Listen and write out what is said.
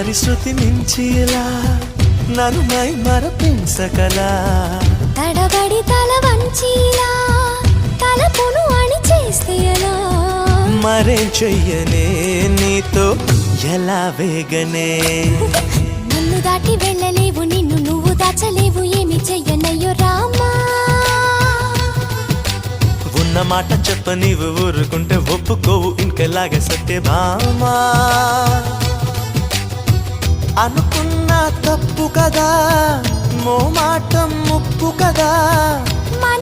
మరి శృతి మించిలా నన్ను మై మరపించకలా తడబడి తల వంచిలా తలపును అని చేస్తే ఎలా మరేం చెయ్యనే నీతో ఎలా వేగనే నన్ను దాటి వెళ్ళలేవు నిన్ను నువ్వు దాచలేవు ఏమి చెయ్యనయ్యో రామా ఉన్న మాట చెప్ప నీవు ఊరుకుంటే ఒప్పుకోవు ఇంకెలాగ సత్యభామా అనుకున్నా తప్పు కదా మోమాటం ముప్పు కదా